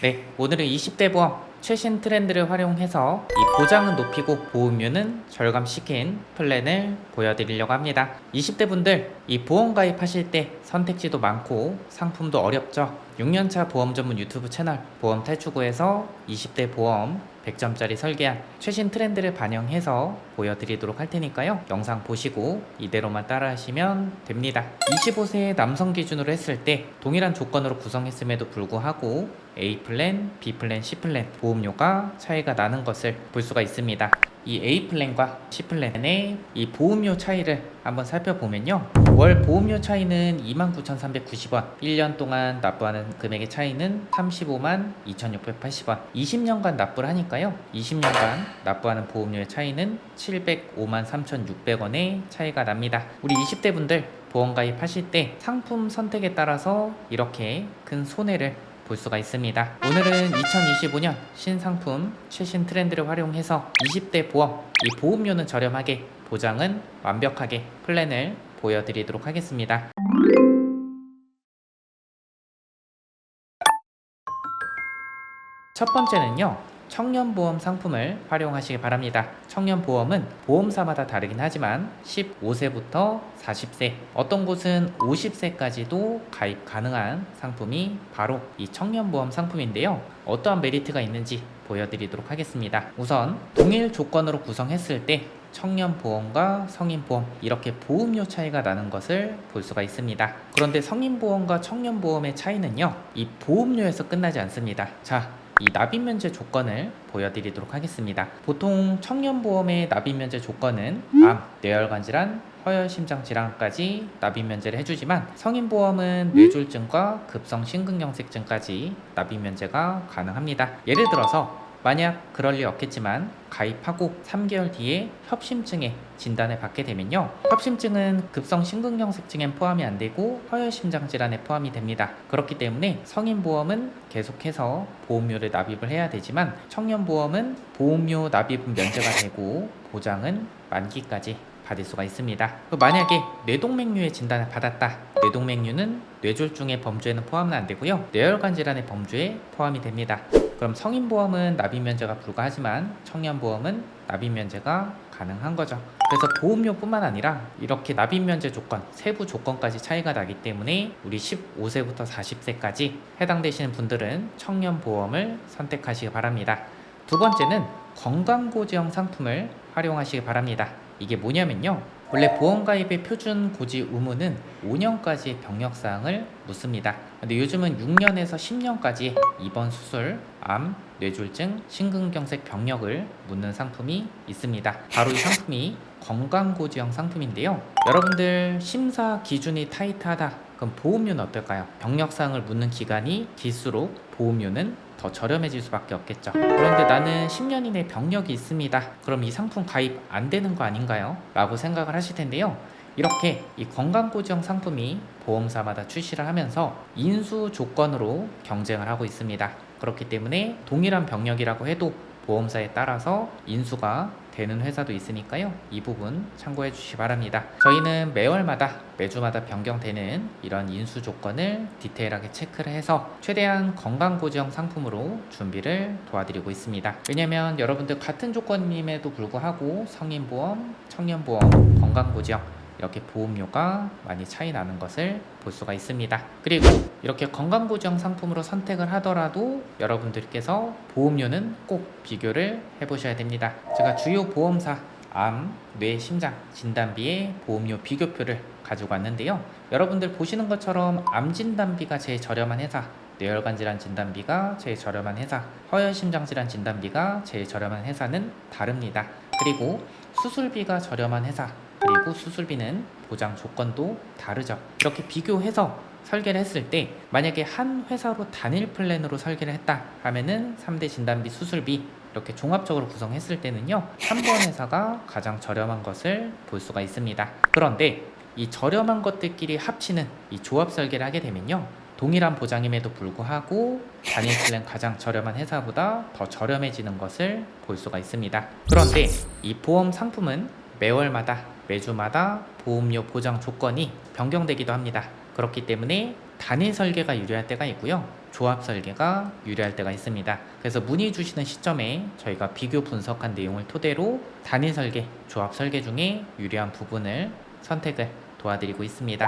네, 오늘은 20대 보험 최신 트렌드를 활용해서 이 보장은 높이고 보험료는 절감시킨 플랜을 보여드리려고 합니다. 20대 분들 이 보험 가입하실 때 선택지도 많고 상품도 어렵죠. 6년차 보험 전문 유튜브 채널 보험 탈출구에서 20대 보험 100점짜리 설계한 최신 트렌드를 반영해서 보여드리도록 할 테니까요. 영상 보시고 이대로만 따라하시면 됩니다. 25세 남성 기준으로 했을 때 동일한 조건으로 구성했음에도 불구하고 A플랜, B플랜, C플랜 보험료가 차이가 나는 것을 볼 수가 있습니다. 이 A플랜과 C플랜의 이 보험료 차이를 한번 살펴보면요. 월 보험료 차이는 29,390원, 1년 동안 납부하는 금액의 차이는 35만 2,680원, 20년간 납부를 하니까요. 20년간 납부하는 보험료의 차이는 705만 3,600원의 차이가 납니다. 우리 20대 분들 보험 가입하실 때 상품 선택에 따라서 이렇게 큰 손해를 볼 수가 있습니다. 오늘은 2025년 신상품 최신 트렌드를 활용해서 20대 보험, 이 보험료는 저렴하게 보장은 완벽하게 플랜을 보여드리도록 하겠습니다. 첫 번째는요, 청년보험 상품을 활용하시기 바랍니다. 청년보험은 보험사마다 다르긴 하지만 15세부터 40세, 어떤 곳은 50세까지도 가입 가능한 상품이 바로 이 청년보험 상품인데요. 어떠한 메리트가 있는지 보여드리도록 하겠습니다. 우선 동일 조건으로 구성했을 때 청년보험과 성인보험 이렇게 보험료 차이가 나는 것을 볼 수가 있습니다. 그런데 성인보험과 청년보험의 차이는요, 이 보험료에서 끝나지 않습니다. 자, 이 납입면제 조건을 보여드리도록 하겠습니다. 보통 청년보험의 납입면제 조건은 암, 뇌혈관 질환, 허혈심장 질환까지 납입면제를 해주지만 성인보험은 뇌졸중과 급성심근경색증까지 납입면제가 가능합니다. 예를 들어서 만약 그럴 리 없겠지만 가입하고 3개월 뒤에 협심증에 진단을 받게 되면요, 협심증은 급성심근경색증엔 포함이 안 되고 허혈심장 질환에 포함이 됩니다. 그렇기 때문에 성인보험은 계속해서 보험료를 납입을 해야 되지만 청년보험은 보험료 납입은 면제가 되고 보장은 만기까지 받을 수가 있습니다. 만약에 뇌동맥류의 진단을 받았다. 뇌동맥류는 뇌졸중의 범주에는 포함은 안 되고요, 뇌혈관 질환의 범주에 포함이 됩니다. 그럼 성인보험은 납입면제가 불가하지만 청년보험은 납입면제가 가능한 거죠. 그래서 보험료뿐만 아니라 이렇게 납입면제 조건, 세부 조건까지 차이가 나기 때문에 우리 15세부터 40세까지 해당되시는 분들은 청년보험을 선택하시기 바랍니다. 두 번째는 건강고지형 상품을 활용하시기 바랍니다. 이게 뭐냐면요, 원래 보험가입의 표준 고지 의무는 5년까지 병력사항을 묻습니다. 근데 요즘은 6년에서 10년까지 입원 수술, 암, 뇌졸중, 심근경색 병력을 묻는 상품이 있습니다. 바로 이 상품이 건강고지형 상품인데요. 여러분들 심사 기준이 타이트하다, 그럼 보험료는 어떨까요? 병력사항을 묻는 기간이 길수록 보험료는 더 저렴해질 수밖에 없겠죠. 그런데 나는 10년 이내 병력이 있습니다. 그럼 이 상품 가입 안 되는 거 아닌가요? 라고 생각을 하실 텐데요. 이렇게 이 건강고지형 상품이 보험사마다 출시를 하면서 인수 조건으로 경쟁을 하고 있습니다. 그렇기 때문에 동일한 병력이라고 해도 보험사에 따라서 인수가 되는 회사도 있으니까요. 이 부분 참고해 주시기 바랍니다. 저희는 매주마다 변경되는 이런 인수 조건을 디테일하게 체크를 해서 최대한 건강고지형 상품으로 준비를 도와드리고 있습니다. 왜냐면 여러분들 같은 조건임에도 불구하고 성인보험, 청년보험, 건강고지형 이렇게 보험료가 많이 차이 나는 것을 볼 수가 있습니다. 그리고 이렇게 건강보장 상품으로 선택을 하더라도 여러분들께서 보험료는 꼭 비교를 해보셔야 됩니다. 제가 주요 보험사 암, 뇌, 심장 진단비의 보험료 비교표를 가지고 왔는데요. 여러분들 보시는 것처럼 암 진단비가 제일 저렴한 회사, 뇌혈관 질환 진단비가 제일 저렴한 회사, 허혈심장 질환 진단비가 제일 저렴한 회사는 다릅니다. 그리고 수술비가 저렴한 회사, 그리고 수술비는 보장 조건도 다르죠. 이렇게 비교해서 설계를 했을 때 만약에 한 회사로 단일 플랜으로 설계를 했다 하면은 3대 진단비, 수술비 이렇게 종합적으로 구성했을 때는요, 3번 회사가 가장 저렴한 것을 볼 수가 있습니다. 그런데 이 저렴한 것들끼리 합치는 이 조합 설계를 하게 되면요, 동일한 보장임에도 불구하고 단일 플랜 가장 저렴한 회사보다 더 저렴해지는 것을 볼 수가 있습니다. 그런데 이 보험 상품은 매주마다 보험료 보장 조건이 변경되기도 합니다. 그렇기 때문에 단일 설계가 유리할 때가 있고요. 조합 설계가 유리할 때가 있습니다. 그래서 문의 주시는 시점에 저희가 비교 분석한 내용을 토대로 단일 설계, 조합 설계 중에 유리한 부분을 선택을 도와드리고 있습니다.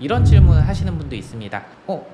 이런 질문을 하시는 분도 있습니다.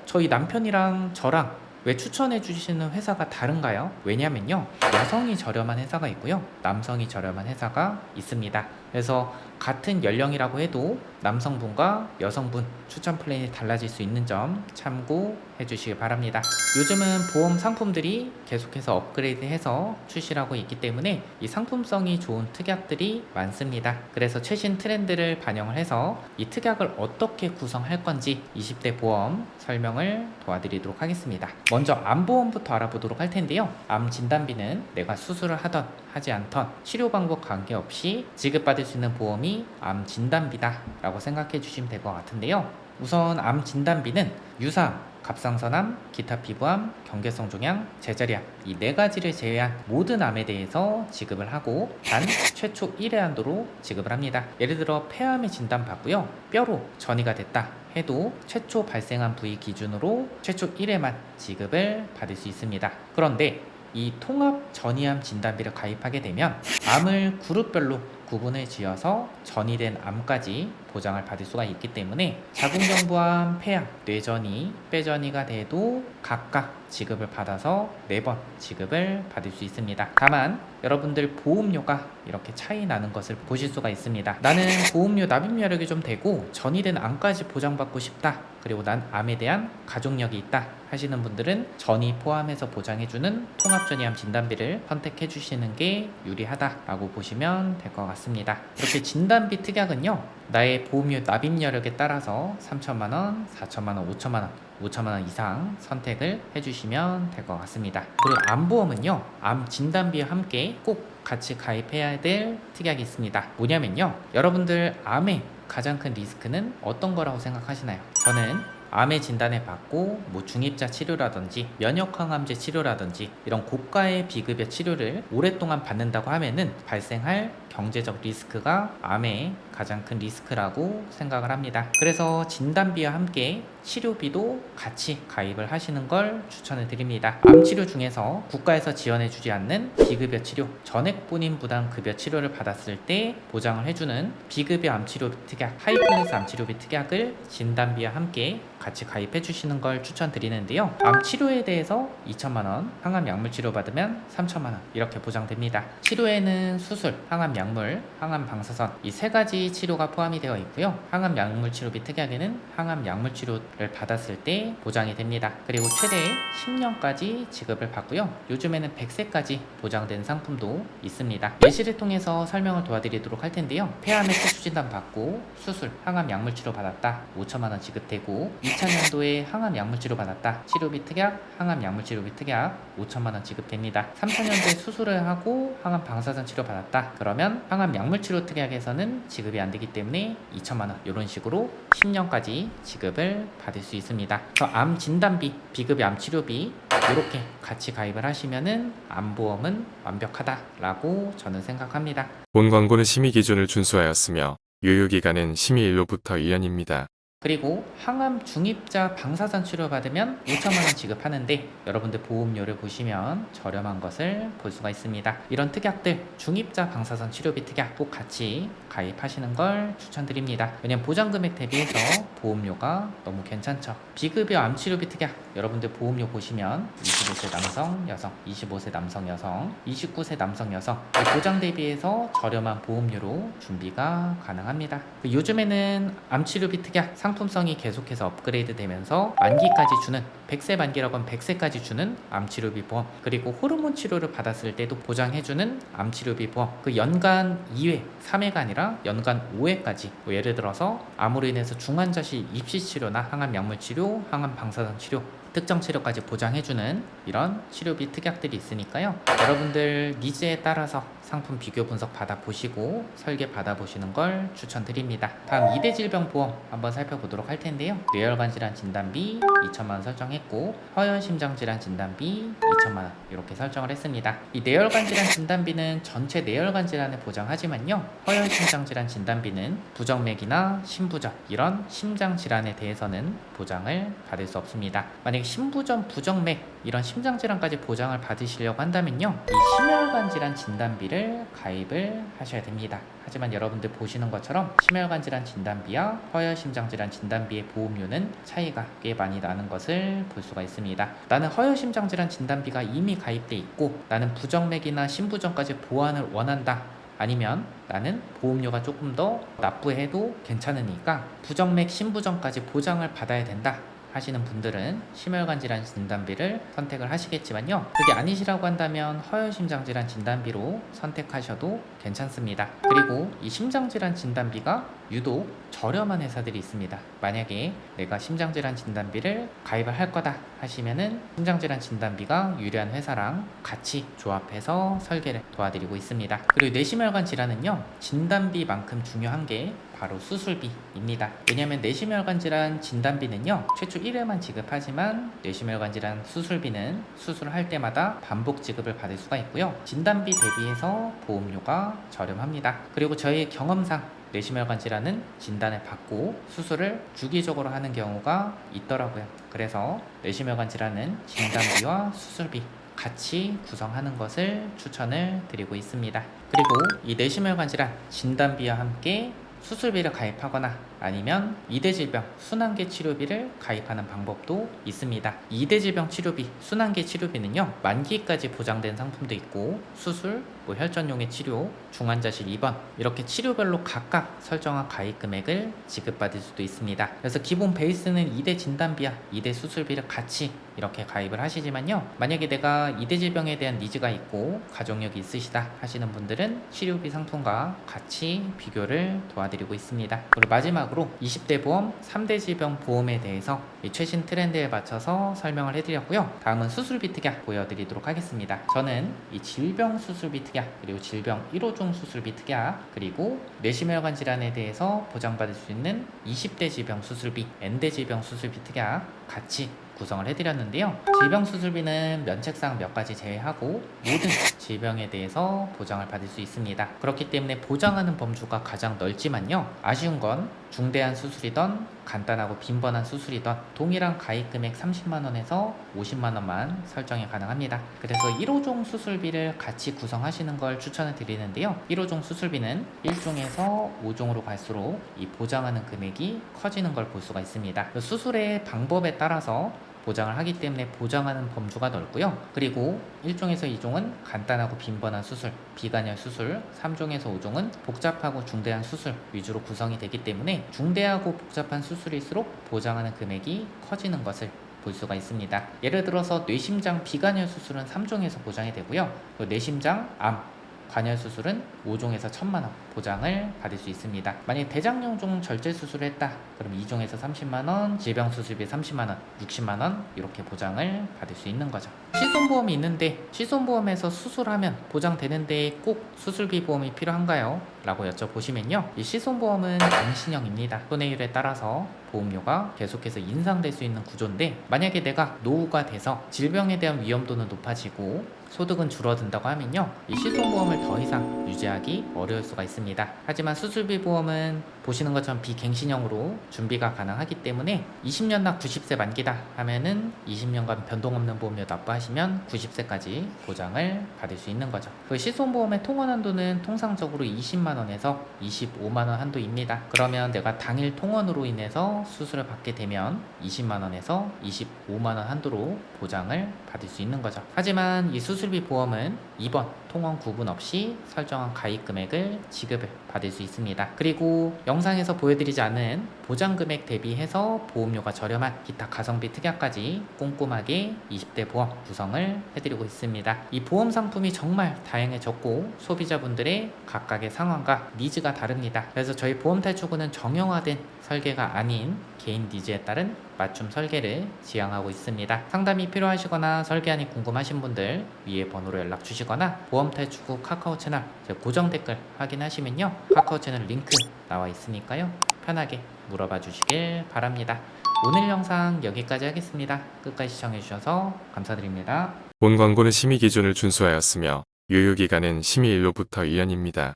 저희 남편이랑 저랑 왜 추천해 주시는 회사가 다른가요? 왜냐면요, 여성이 저렴한 회사가 있고요, 남성이 저렴한 회사가 있습니다. 그래서 같은 연령이라고 해도 남성분과 여성분 추천 플랜이 달라질 수 있는 점 참고해 주시기 바랍니다. 요즘은 보험 상품들이 계속해서 업그레이드해서 출시를 하고 있기 때문에 이 상품성이 좋은 특약들이 많습니다. 그래서 최신 트렌드를 반영을 해서 이 특약을 어떻게 구성할 건지 20대 보험 설명을 도와드리도록 하겠습니다. 먼저 암보험부터 알아보도록 할 텐데요. 암 진단비는 내가 수술을 하던 하지 않던 치료 방법 관계없이 지급받을 수 있는 보험이 암 진단비다 라고 생각해 주시면 될 것 같은데요. 우선 암 진단비는 유사암, 갑상선암, 기타 피부암, 경계성 종양, 제자리암 이 4가지를 제외한 모든 암에 대해서 지급을 하고 단 최초 1회 한도로 지급을 합니다. 예를 들어 폐암의 진단받고요, 뼈로 전이가 됐다 해도 최초 발생한 부위 기준으로 최초 1회만 지급을 받을 수 있습니다. 그런데 이 통합 전이암 진단비를 가입하게 되면 암을 그룹별로 구분을 지어서 전이된 암까지 보장을 받을 수가 있기 때문에 자궁경부암, 폐암, 뇌전이, 폐전이가 돼도 각각 지급을 받아서 4번 지급을 받을 수 있습니다. 다만 여러분들 보험료가 이렇게 차이 나는 것을 보실 수가 있습니다. 나는 보험료 납입여력이 좀 되고 전이된 암까지 보장받고 싶다, 그리고 난 암에 대한 가족력이 있다 하시는 분들은 전이 포함해서 보장해주는 통합전이암 진단비를 선택해 주시는 게 유리하다라고 보시면 될 것 같습니다. 이렇게 진단비 특약은요, 나의 보험료 납입여력에 따라서 3천만원, 4천만원, 5천만원 5천만원 이상 선택을 해주시면 될 것 같습니다. 그리고 암보험은요, 암 진단비와 함께 꼭 같이 가입해야 될 특약이 있습니다. 뭐냐면요, 여러분들 암의 가장 큰 리스크는 어떤 거라고 생각하시나요? 저는 암의 진단을 받고 중입자 치료라든지 면역항암제 치료라든지 이런 고가의 비급여 치료를 오랫동안 받는다고 하면은 발생할 경제적 리스크가 암의 가장 큰 리스크라고 생각을 합니다. 그래서 진단비와 함께 치료비도 같이 가입을 하시는 걸 추천을 드립니다. 암 치료 중에서 국가에서 지원해 주지 않는 비급여 치료, 전액 본인 부담 급여 치료를 받았을 때 보장을 해주는 비급여 암치료비 특약, 하이클래스 암치료비 특약을 진단비와 함께 같이 가입해 주시는 걸 추천드리는데요. 암 치료에 대해서 2천만원, 항암 약물 치료 받으면 3천만원 이렇게 보장됩니다. 치료에는 수술, 항암 약물, 항암 방사선 이 3가지 치료가 포함이 되어 있고요. 항암 약물 치료비 특약에는 항암 약물 치료를 받았을 때 보장이 됩니다. 그리고 최대 10년까지 지급을 받고요. 요즘에는 100세까지 보장된 상품도 있습니다. 예시를 통해서 설명을 도와드리도록 할 텐데요. 폐암의 최초 진단 받고 수술, 항암 약물 치료 받았다, 5천만원 지급되고 2000년도에 항암 약물 치료 받았다, 치료비 특약, 항암 약물 치료비 특약 5천만원 지급됩니다. 3000년도에 수술을 하고 항암 방사선 치료 받았다, 그러면 항암 약물 치료 특약에서는 지급이 안 되기 때문에 2천만원 이런 식으로 10년까지 지급을 받을 수 있습니다. 암 진단비, 비급여 암 치료비 이렇게 같이 가입을 하시면은 암보험은 완벽하다라고 저는 생각합니다. 본 광고는 심의 기준을 준수하였으며 유효기간은 심의일로부터 1년입니다. 그리고 항암 중입자 방사선 치료 받으면 5천만원 지급하는데 여러분들 보험료를 보시면 저렴한 것을 볼 수가 있습니다. 이런 특약들, 중입자 방사선 치료비 특약 꼭 같이 가입하시는 걸 추천드립니다. 왜냐면 보장금액 대비해서 보험료가 너무 괜찮죠. 비급여 암치료비 특약, 여러분들 보험료 보시면 25세 남성, 여성, 25세 남성, 여성, 29세 남성, 여성 보장 대비해서 저렴한 보험료로 준비가 가능합니다. 요즘에는 암치료비 특약 상품성이 계속해서 업그레이드 되면서 만기까지 주는 100세 만기라고 하면 100세까지 주는 암치료비 보험, 그리고 호르몬 치료를 받았을 때도 보장해주는 암치료비 보험, 그 연간 2회, 3회가 아니라 연간 5회까지 예를 들어서 암으로 인해서 중환자실 입시치료나 항암 약물 치료, 항암 방사선 치료 특정 치료까지 보장해주는 이런 치료비 특약들이 있으니까요. 여러분들 니즈에 따라서 상품 비교 분석 받아보시고 설계 받아보시는 걸 추천드립니다. 다음 2대 질병 보험 한번 살펴보도록 할 텐데요. 뇌혈관 질환 진단비 2천만원 설정했고 허연 심장 질환 진단비 2천만원 이렇게 설정을 했습니다. 이 뇌혈관 질환 진단비는 전체 뇌혈관 질환을 보장하지만요. 허연 심장 질환 진단비는 부정맥이나 심부전 이런 심장 질환에 대해서는 보장을 받을 수 없습니다. 만약에 심부전, 부정맥 이런 심장 질환까지 보장을 받으시려고 한다면요. 이 심혈관 질환 진단비를 가입을 하셔야 됩니다. 하지만 여러분들 보시는 것처럼 심혈관 질환 진단비와 허혈 심장 질환 진단비의 보험료는 차이가 꽤 많이 나는 것을 볼 수가 있습니다. 나는 허혈 심장 질환 진단비가 이미 가입돼 있고 나는 부정맥이나 심부전까지 보완을 원한다. 아니면 나는 보험료가 조금 더 납부해도 괜찮으니까 부정맥, 심부전까지 보장을 받아야 된다 하시는 분들은 심혈관 질환 진단비를 선택을 하시겠지만요. 그게 아니시라고 한다면 허혈 심장 질환 진단비로 선택하셔도 괜찮습니다. 그리고 이 심장 질환 진단비가 유독 저렴한 회사들이 있습니다. 만약에 내가 심장 질환 진단비를 가입을 할 거다 하시면은 심장 질환 진단비가 유리한 회사랑 같이 조합해서 설계를 도와드리고 있습니다. 그리고 뇌심혈관 질환은요. 진단비만큼 중요한 게 바로 수술비입니다. 왜냐하면 뇌심혈관 질환 진단비는요. 최초 1회만 지급하지만 뇌심혈관 질환 수술비는 수술할 때마다 반복 지급을 받을 수가 있고요. 진단비 대비해서 보험료가 저렴합니다. 그리고 저희 경험상 뇌심혈관 질환은 진단을 받고 수술을 주기적으로 하는 경우가 있더라고요. 그래서 뇌심혈관 질환은 진단비와 수술비 같이 구성하는 것을 추천을 드리고 있습니다. 그리고 이 뇌심혈관 질환 진단비와 함께 수술비를 가입하거나 아니면 2대 질병 순환계 치료비를 가입하는 방법도 있습니다. 2대 질병 치료비, 순환계 치료비는요. 만기까지 보장된 상품도 있고 수술, 혈전용의 치료, 중환자실 입원 이렇게 치료별로 각각 설정한 가입 금액을 지급받을 수도 있습니다. 그래서 기본 베이스는 2대 진단비와 2대 수술비를 같이 이렇게 가입을 하시지만요. 만약에 내가 2대 질병에 대한 니즈가 있고 가족력이 있으시다 하시는 분들은 치료비 상품과 같이 비교를 도와드리고 있습니다. 그리고 마지막으로 20대 보험, 3대 질병 보험에 대해서 최신 트렌드에 맞춰서 설명을 해드렸고요. 다음은 수술비 특약 보여드리도록 하겠습니다. 저는 이 질병 수술비 특약, 그리고 질병 1호종 수술비 특약, 그리고 뇌심혈관 질환에 대해서 보장받을 수 있는 20대 질병 수술비, N대 질병 수술비 특약 같이 구성을 해드렸는데요. 질병 수술비는 면책사항 몇 가지 제외하고 모든 질병에 대해서 보장을 받을 수 있습니다. 그렇기 때문에 보장하는 범주가 가장 넓지만요. 아쉬운 건 중대한 수술이던 간단하고 빈번한 수술이던 동일한 가입 금액 30만원에서 50만원만 설정이 가능합니다. 그래서 1호종 수술비를 같이 구성하시는 걸 추천을 드리는데요. 1호종 수술비는 1종에서 5종으로 갈수록 이 보장하는 금액이 커지는 걸 볼 수가 있습니다. 수술의 방법에 따라서 보장을 하기 때문에 보장하는 범주가 넓고요. 그리고 1종에서 2종은 간단하고 빈번한 수술, 비관절 수술, 3종에서 5종은 복잡하고 중대한 수술 위주로 구성이 되기 때문에 중대하고 복잡한 수술일수록 보장하는 금액이 커지는 것을 볼 수가 있습니다. 예를 들어서 뇌심장 비관절 수술은 3종에서 보장이 되고요. 뇌심장, 암, 관절 수술은 5종에서 1000만원 보장을 받을 수 있습니다. 만약 대장용종 절제 수술을 했다 그럼 2종에서 30만원, 질병 수술비 30만원, 60만원 이렇게 보장을 받을 수 있는 거죠. 실손보험이 있는데 실손보험에서 수술하면 보장되는데 꼭 수술비 보험이 필요한가요? 라고 여쭤보시면요. 이 실손보험은 갱신형입니다. 손해율에 따라서 보험료가 계속해서 인상될 수 있는 구조인데 만약에 내가 노후가 돼서 질병에 대한 위험도는 높아지고 소득은 줄어든다고 하면요. 이 실손보험을 더 이상 유지하기 어려울 수가 있습니다. 하지만 수술비 보험은 보시는 것처럼 비갱신형으로 준비가 가능하기 때문에 20년 나 90세 만기다 하면은 20년간 변동 없는 보험료 납부하시면 90세까지 보장을 받을 수 있는 거죠. 그 실손보험의 통원 한도는 통상적으로 20만원에서 25만원 한도입니다. 그러면 내가 당일 통원으로 인해서 수술을 받게 되면 20만원에서 25만원 한도로 보장을 받을 수 있는 거죠. 하지만 이 수술비 보험은 입원, 통원 구분 없이 설정한 가입 금액을 지급을 받을 수 있습니다. 그리고 영상에서 보여드리지 않은 보장 금액 대비해서 보험료가 저렴한 기타 가성비 특약까지 꼼꼼하게 20대 보험 구성을 해드리고 있습니다. 이 보험 상품이 정말 다양해졌고 소비자분들의 각각의 상황과 필요함과 니즈가 다릅니다. 그래서 저희 보험탈출구는 정형화된 설계가 아닌 개인 니즈에 따른 맞춤 설계를 지향하고 있습니다. 상담이 필요하시거나 설계안이 궁금하신 분들 위에 번호로 연락 주시거나 보험탈출구 카카오 채널 고정 댓글 확인하시면요, 카카오 채널 링크 나와 있으니까요, 편하게 물어봐 주시길 바랍니다. 오늘 영상 여기까지 하겠습니다. 끝까지 시청해주셔서 감사드립니다. 본 광고는 심의 기준을 준수하였으며 유효기간은 심의일로부터 1년입니다.